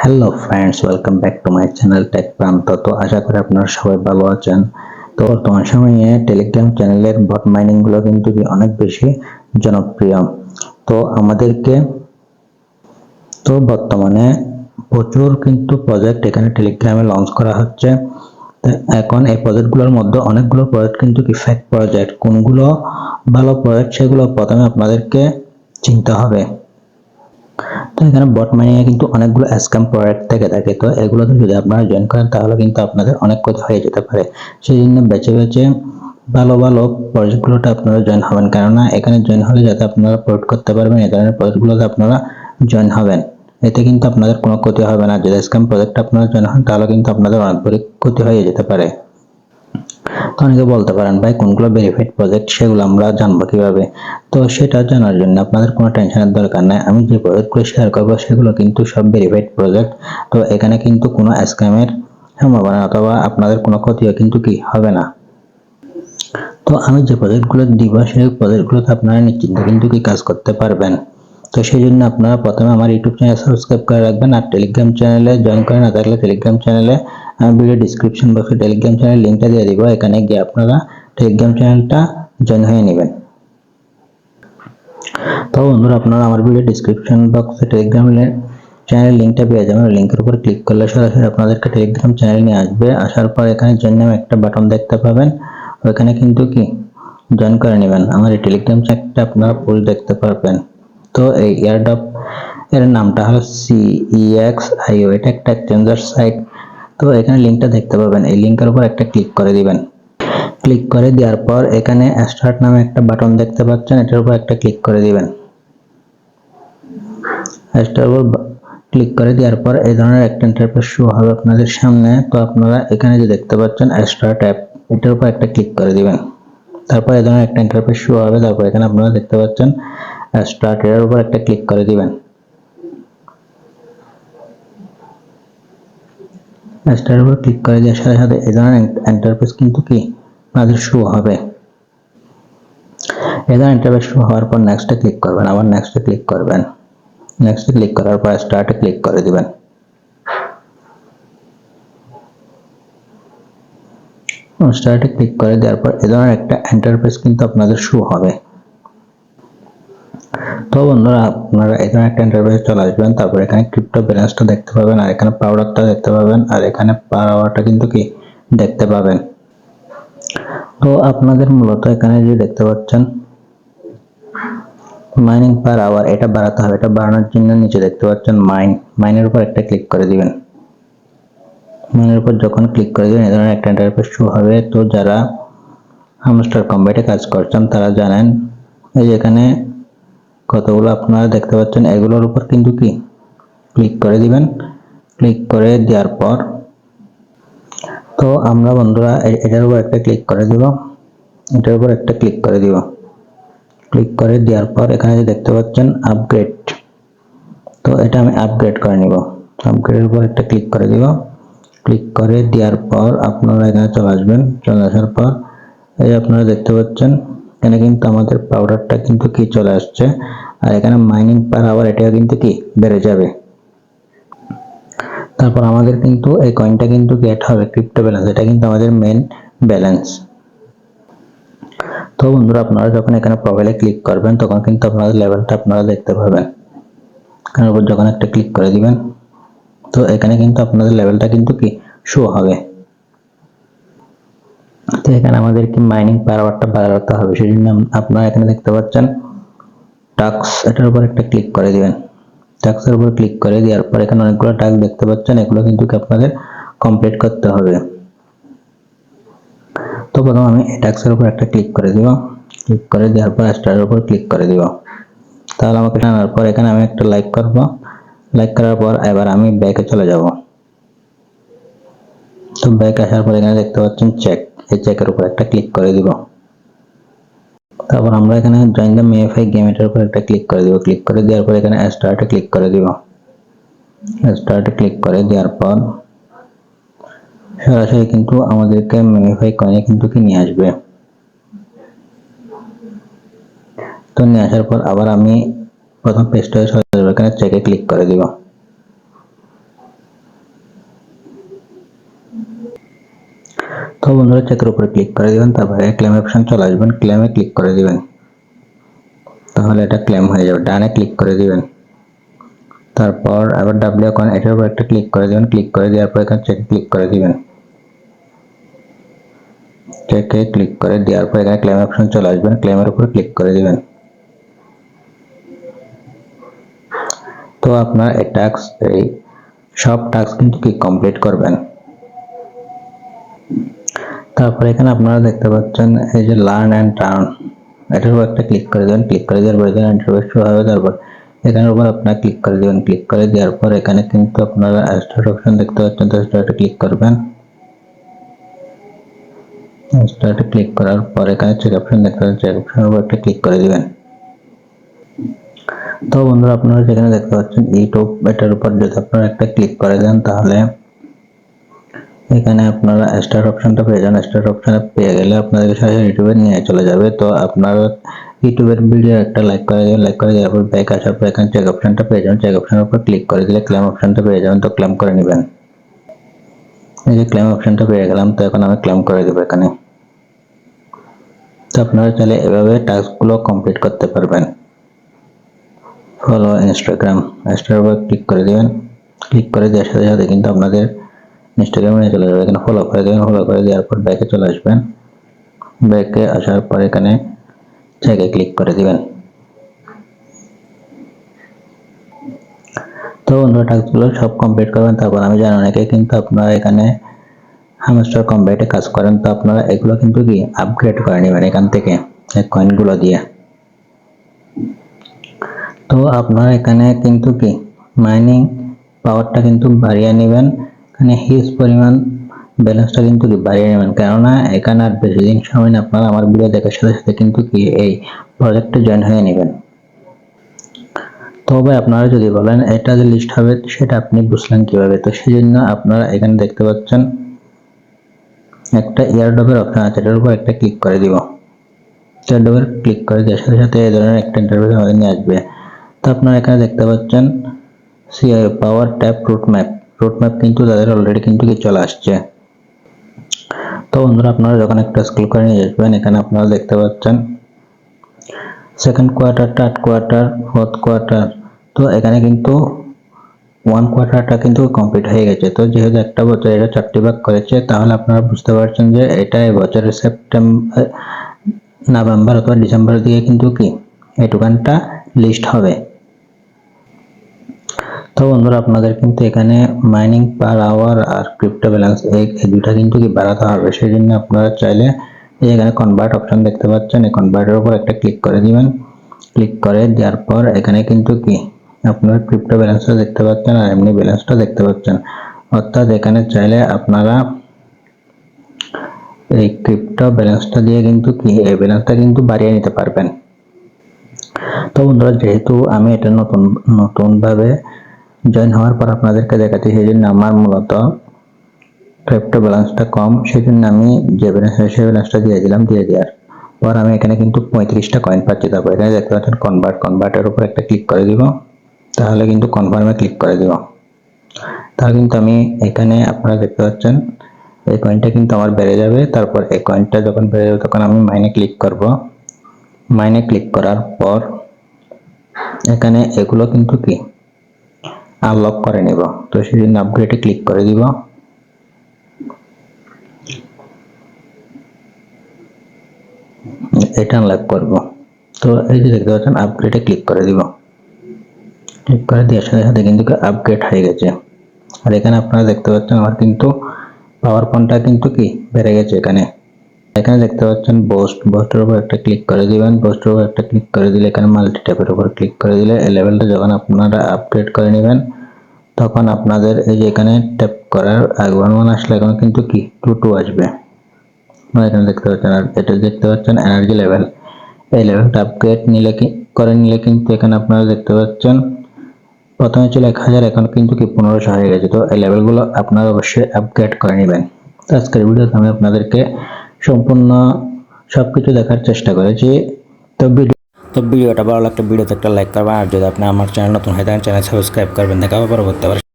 Hello friends, welcome back to my channel tech Prant. তো আশা করি আপনারা সবাই ভালো আছেন। তো বর্তমান সময়ে টেলিগ্রাম চ্যানেলের বট মাইনিং গুলো কিন্তু অনেক বেশি জনপ্রিয়। তো আমাদেরকে বর্তমানে প্রচুর কিন্তু প্রজেক্ট এখানে টেলিগ্রামে লঞ্চ করা হচ্ছে। এখন এই প্রজেক্টগুলোর মধ্যে অনেকগুলো প্রজেক্ট কিন্তু ফেক প্রজেক্ট। কোনগুলো ভালো প্রজেক্ট সেগুলো প্রথমে আপনাদেরকে চিনতে হবে। তো এখানে বট মাইনিং এ কিন্তু অনেকগুলো স্ক্যাম প্রোডাক্ট থেকে থাকে। তো এগুলোতে যদি আপনারা জয়েন করেন তাহলে কিন্তু আপনাদের অনেক ক্ষতি হয়ে যেতে পারে। সেই জন্য বেছে বেছে ভালো ভালো প্রজেক্টগুলোতে আপনারা জয়েন হবেন, কেননা এখানে জয়েন হলে যাতে আপনারা প্রোড করতে পারবেন এই ধরনের প্রজেক্টগুলোতে আপনারা জয়েন হবেন। এতে কিন্তু আপনাদের কোনো ক্ষতি হবে না। যদি স্ক্যাম প্রজেক্টে আপনারা জয়েন হন তাহলে কিন্তু আপনাদের অনেক বড় ক্ষতি হয়ে যেতে পারে। তো অনেকে বলতে পারেন, ভাই কোনগুলো ভেরিফাইড প্রজেক্ট সেগুলো আমরা জানবো কিভাবে? তো সেটা জানার জন্য আপনাদের কোনো টেনশনের দরকার নাই। আমি যে প্রজেক্টগুলো শেয়ার করবো সেগুলো কিন্তু সব ভেরিফাইড প্রজেক্ট। তো এখানে কিন্তু কোনো স্ক্যামের সম্ভাবনা অথবা আপনাদের কোনো ক্ষতিও কিন্তু হবে না। তো আমি যে প্রজেক্টগুলো দিব সেই প্রজেক্টগুলোতে আপনারা নিশ্চিন্তে কিন্তু কাজ করতে পারবেন। তো সেই জন্য আপনারা প্রথমে আমার ইউটিউব চ্যানেল সাবস্ক্রাইব করে রাখবেন, আর টেলিগ্রাম চ্যানেলে জয়েন করে না থাকলে টেলিগ্রাম চ্যানেলে ভিডিও ডিসক্রিপশন বক্সে টেলিগ্রাম চ্যানেল লিঙ্কটা দিয়ে দিব। এখানে গিয়ে আপনারা টেলিগ্রাম চ্যানেলটা জয়েন হয়ে নেবেন। তো বন্ধুরা, আপনারা আমার ভিডিও ডিসক্রিপশন বক্সে টেলিগ্রাম চ্যানেল লিঙ্কটা পেয়ে যাবেন। লিঙ্কের উপর ক্লিক করলে সরাসরি আপনাদেরকে টেলিগ্রাম চ্যানেল নিয়ে আসবে। আসার পর এখানে জয়েন নামে একটা বাটন দেখতে পাবেন, ওখানে কিন্তু জয়েন করে নেবেন। আমার এই টেলিগ্রাম চ্যানেলটা আপনারা ফুল দেখতে পারবেন। তো এই এয়ারড্রপ এর নামটা হলো CEXIO, এটা একটা এক্সচেঞ্জার সাইট। তো এখানে লিঙ্কটা দেখতে পাবেন, এই লিঙ্কের উপর একটা ক্লিক করে দিবেন। ক্লিক করে দেওয়ার পর এখানে স্টার্ট নামে একটা বাটন দেখতে পাচ্ছেন, এটার উপর একটা ক্লিক করে দিবেন। স্টার্ট উপর ক্লিক করে দেওয়ার পর এই ধরনের একটা ইন্টারফেস শো হবে আপনাদের সামনে। তো আপনারা এখানে যে দেখতে পাচ্ছেন স্টার্ট অ্যাপ, এটার উপর একটা ক্লিক করে দিবেন। তারপর এই ধরনের একটা ইন্টারফেস শো হবে। তারপর এখানে আপনারা দেখতে পাচ্ছেন স্টার্ট, এর উপর একটা ক্লিক করে দিবেন। স্টার্টের উপর ক্লিক করে দেওয়ার সাথে সাথে এই ধরনের ইন্টারফেস কিন্তু আপনাদের শো হবে। এই ধরনের ইন্টারফেস শো হওয়ার পর নেক্সটে ক্লিক করবেন, আবার নেক্সটে ক্লিক করবেন। নেক্সটে ক্লিক করার পর স্টার্টে ক্লিক করে দিবেন। স্টার্টে ক্লিক করে দেওয়ার পর এই ধরনের একটা ইন্টারফেস কিন্তু আপনাদের শো হবে। তো বন্ধুরা, আপনারা এই ধরনের একটা ইন্টারফেস চলে আসবেন। তারপর এখানে ক্রিপ্টো ব্যালেন্সটা দেখতে পাবেন, আর এখানে পাউডারটা দেখতে পাবেন, আর এখানে পার আওয়ারটা কিন্তু দেখতে পাবেন। তো আপনাদের মূলত এখানে যে দেখতে পাচ্ছেন মাইনিং পার আওয়ার, এটা বাড়াতে হবে। এটা বাড়ানোর জন্য নিচে দেখতে পাচ্ছেন মাইনের উপর একটা ক্লিক করে দিবেন। মাইনের উপর যখন ক্লিক করে দিবেন এই ধরনের একটা ইন্টারফেস শো হবে। তো যারা হামস্টার কম্বাইটে কাজ করছেন তারা জানেন, এই যে এখানে কতগুলো আপনারা দেখতে পাচ্ছেন, এগুলোর উপর কিন্তু ক্লিক করে দিবেন। ক্লিক করে দেওয়ার পর তো আমরা বন্ধুরা এটার উপর একটা ক্লিক করে দিব। এটার উপর একটা ক্লিক করে দিব। ক্লিক করে দেওয়ার পর এখানে যে দেখতে পাচ্ছেন আপগ্রেড, তো এটা আমি আপগ্রেড করে নিব। আপগ্রেডের উপর একটা ক্লিক করে দিব। ক্লিক করে দেওয়ার পর আপনারা এখানে চলে আসবেন। চলে আসার পর এই আপনারা দেখতে পাচ্ছেন এখানে কিন্তু আমাদের পাউডারটা কিন্তু চলে আসছে, আর এখানে মাইনিং পার আওয়ার এটা কিন্তু বেড়ে যাবে। তারপর আমাদের কিন্তু এই কয়েনটা কিন্তু গেট হবে ক্রিপ্টো ব্যালেন্স, এটা কিন্তু আমাদের মেইন ব্যালেন্স। তো বন্ধুরা, আপনারা যখন এখানে প্রোফাইলে ক্লিক করবেন তখন কিন্তু আপনাদের লেভেলটা আপনারা দেখতে পাবেন। এখানের উপর যখন একটা ক্লিক করে দিবেন তো এখানে কিন্তু আপনাদের লেভেলটা কিন্তু শো হবে। তো এখানে আমাদের মাইনিং পার আওয়ারটা বাড়াতে হবে, সেই জন্য আপনারা এখানে দেখতে পাচ্ছেন টাস্ক, এটার উপর একটা ক্লিক করে দিবেন। টাস্কের উপর ক্লিক করে দেওয়ার পর এখানে অনেকগুলো টাস্ক দেখতে পাচ্ছেন, এগুলো কিন্তু আপনাদের কমপ্লিট করতে হবে। তো প্রথমে আমি এই টাস্কের উপর একটা ক্লিক করে দিব। ক্লিক করে দেওয়ার পর স্টারের উপর ক্লিক করে দিব। তাহলে আমাকে টানার পর এখানে আমি একটা লাইক করব। লাইক করার পর এবার আমি ব্যাকে চলে যাব। তো ব্যাক আসার পর এখানে দেখতে পাচ্ছেন চেক, এই চেকের উপর একটা ক্লিক করে দিব। তারপর আমরা এখানে জয়েন দ্য মেফাই গেম, এটার উপর একটা ক্লিক করে দিব। ক্লিক করে দেওয়ার পর এখানে স্টার্টে ক্লিক করে দিব। স্টার্টে ক্লিক করে দেওয়ার পর সরাসরি কিন্তু আমাদেরকে মেফাই কয়েনে কিন্তু নিয়ে আসবে। তো নিয়ে আসার পর আবার আমি প্রথম পেজটা চলে যাব, এখানে চেকে ক্লিক করে দিব। তো বন্ধুরা চেকের উপরে ক্লিক করে দিবেন, তারপরে ক্লেম অপশন চলে আসবেন, ক্লেমে ক্লিক করে দিবেন, তাহলে এটা ক্লেম হয়ে যাবে। ডানে ক্লিক করে দিবেন, তারপর আবার ডাব্লিউ অ্যাকাউন্ট এটার উপর একটা ক্লিক করে দিবেন, ক্লিক করে দেওয়ার পর এখানে চেকে ক্লিক করে দিবেন, চেকে ক্লিক করে দেওয়ার পর এখানে ক্লেম অপশন চলে আসবেন, ক্লেমের উপর ক্লিক করে দিবেন। তো আপনার এই সব টাস্ক কিন্তু কি কমপ্লিট করবেন। তারপর এখানে আপনারা দেখতে পাচ্ছেন এই যে লার্ন এন্ড টার্ন, এটার উপর একটা ক্লিক করে দেবেন, ক্লিক করে দেওয়ার পর এখানে ইন্টারফেস শুরু হবে। তারপর এখানের উপর আপনারা ক্লিক করে দিবেন, ক্লিক করে দেওয়ার পর এখানে কিন্তু আপনারা স্টার্ট অপশন দেখতে পাচ্ছেন, তো স্টার্টে ক্লিক করবেন। স্টার্টে ক্লিক করার পর এখানে চেক অপশন দেখতে পাচ্ছেন, চেক অপশনের উপর একটা ক্লিক করে দিবেন। তো বন্ধুরা আপনারা যেখানে দেখতে পাচ্ছেন ইউটিউব, এটার উপর যদি আপনারা একটা ক্লিক করে দেন তাহলে এখানে আপনারা স্টার্ট অপশনটা পেয়ে যান। স্টার্ট অপশনে পেয়ে গেলে আপনাদের সাথে ইউটিউবে নিয়ে চলে যাবে। তো আপনারা ইউটিউবের ভিডিও একটা লাইক করে দেবেন, লাইক করে দেওয়ার পর ব্যাক আসার পর এখানে চেক অপশনটা পেয়ে যাবেন, চেক অপশনের উপর ক্লিক করে দিলে ক্লেম অপশনটা পেয়ে যাবেন, তো ক্লেম করে নেবেন। এই যে ক্লেম অপশনটা পেয়ে গেলাম, তো এখন আমি ক্লেম করে দেবো এখানে। তো আপনারা চাইলে এভাবে টাস্কগুলো কমপ্লিট করতে পারবেন। ফলো ইনস্টাগ্রাম, ইনস্টার উপর ক্লিক করে দিবেন, ক্লিক করে দেওয়ার সাথে সাথে কিন্তু আপনাদের ইনস্টাগ্রামে নিয়ে চলে যাবে। এখানে ফলো করে দেবেন, ফলো করে দেওয়ার পর ব্যাকে চলে আসবেন, ব্যাকে আসার পর এখানে চেকে ক্লিক করে দিবেন। তো বন্ধুরা টাস্কগুলো সব কমপ্লিট করবেন। তারপর আমি জানি অনেকে কিন্তু আপনারা এখানে হ্যামস্টার কম্বাইটে কাজ করেন, তো আপনারা এগুলো কিন্তু কি আপগ্রেড করে নেবেন এখান থেকে এই কয়েনগুলো দিয়ে। তো আপনারা এখানে কিন্তু কি মাইনিং পাওয়ারটা কিন্তু বাড়িয়ে নেবেন, এখানে হিউজ পরিমাণ ব্যালেন্সটা কিন্তু কি বাড়িয়ে নেবেন, কেননা এখানে আর বেশি দিন সময় না, আপনারা আমার ভিডিও দেখার সাথে সাথে কিন্তু কি এই প্রজেক্টে জয়েন হয়ে নেবেন। তবে আপনারা যদি বলেন এটা যে লিস্ট হবে সেটা আপনি বুঝলেন কিভাবে, তো সেই জন্য আপনারা এখানে দেখতে পাচ্ছেন একটা এয়ারড্রপের অপশন আছে, এটার উপর একটা ক্লিক করে দিব। এয়ারড্রপের ক্লিক করে দেওয়ার সাথে সাথে এই ধরনের একটা ইন্টারফেস আমাদের নিয়ে আসবে। তো আপনারা এখানে দেখতে পাচ্ছেন সিআই পাওয়ার ট্যাপ রুট ম্যাপ কিন্তু তাদের অলরেডি কিন্তু কি চলে আসছে। তো বন্ধুরা আপনারা যখন একটা স্ক্রল করে নিয়ে আসবেন, এখানে আপনারা দেখতে পাচ্ছেন second quarter, third quarter, fourth quarter, তো এখানে কিন্তু 1 কোয়ার্টারটা কিন্তু কমপ্লিট হয়ে গেছে। তো যেহেতু একটা বছর এটা 4টি ভাগ করেছে, তাহলে আপনারা বুঝতে পারছেন যে এটা এই বছরের সেপ্টেম্বর, নভেম্বর অথবা ডিসেম্বরের দিকে কিন্তু কি এই টোকেনটা লিস্ট হবে। তো বন্ধুরা আপনাদের কিন্তু এখানে মাইনিং পার আওয়ার আর ক্রিপ্টো ব্যালেন্স এই দুটা কিন্তু কি বাড়াতে হবে, সেই জন্য আপনারা চাইলে এখানে কনভার্ট অপশন দেখতে পাচ্ছেন, এই কনভার্টের উপর একটা ক্লিক করে দিবেন, ক্লিক করে দেওয়ার পর এখানে কিন্তু কি আপনারা ক্রিপ্টো ব্যালেন্সটা দেখতে পাচ্ছেন আর এমনি ব্যালেন্সটা দেখতে পাচ্ছেন। অর্থাৎ এখানে চাইলে আপনারা এই ক্রিপ্টো ব্যালেন্সটা দিয়ে কিন্তু কি এই ব্যালেন্সটা কিন্তু বাড়িয়ে নিতে পারবেন। তো বন্ধুরা যেহেতু আমি এটা নতুন ভাবে জয়েন হওয়ার পর আপনাদেরকে দেখাচ্ছি, সেই জন্য আমার মূলত ক্রিপ্টো ব্যালেন্সটা কম, সেই জন্য আমি যে ব্যালেন্স সেই ব্যালেন্সটা দিয়ে দিলাম। দিয়ে দেওয়ার পর আমি এখানে কিন্তু 35টা কয়েন পাচ্ছি। তারপর এখানে দেখতে পাচ্ছেন কনভার্টের উপর একটা ক্লিক করে দিব, তাহলে কিন্তু কনফার্মে ক্লিক করে দিব। তাহলে কিন্তু আমি এখানে আপনারা দেখতে পাচ্ছেন এই কয়েনটা কিন্তু আমার বেড়ে যাবে। তারপর এই কয়েনটা যখন বেড়ে যাবে তখন আমি মাইনে ক্লিক করব। মাইনে ক্লিক করার পর এখানে এগুলো কিন্তু কি আনলক করে নেব, তো সেই জন্য আপগ্রেডে ক্লিক করে দিব। এটা আনলক করব, তো এই যে দেখতে পাচ্ছেন আপগ্রেডে ক্লিক করে দিব। ক্লিক করে দেওয়ার সাথে সাথে কিন্তু আপগ্রেড হয়ে গেছে। আর এখানে আপনারা দেখতে পাচ্ছেন আমার কিন্তু পাওয়ার পয়েন্টটা কিন্তু কি বেড়ে গেছে। এখানে দেখতে পাচ্ছেন বোস্টের উপর একটা ক্লিক করে দিবেন। বোস্টের উপর একটা ক্লিক করে দিলে এখানে মাল্টি ট্যাপের উপর ক্লিক করে দিলে এই লেভেলটা যখন আপনারা আপগ্রেড করে নেবেন তখন আপনাদের এই যে এখানে ট্যাপ করার 1 আসলে এখন কিন্তু কি 2 আসবে। এখানে দেখতে পাচ্ছেন, আর এটা দেখতে পাচ্ছেন এনার্জি লেভেল, এই লেভেলটা আপগ্রেড করে নিলে কিন্তু এখানে আপনারা দেখতে পাচ্ছেন প্রথমে ছিল 1000, এখন কিন্তু কি 1500 হয়ে গেছে। তো এই লেভেলগুলো আপনারা অবশ্যই আপগ্রেড করে নেবেন। তো আজকের ভিডিওতে আমি আপনাদেরকে সম্পূর্ণ সবকিছু দেখার চেষ্টা করেছি। তো ভিডিওটা ভালো লাগলে ভিডিওতে একটা লাইক করবেন, আর যদি আপনি আমার চ্যানেল নতুন হয়ে থাকেন চ্যানেল সাবস্ক্রাইব করবেন। দেখা হবে পরবর্তী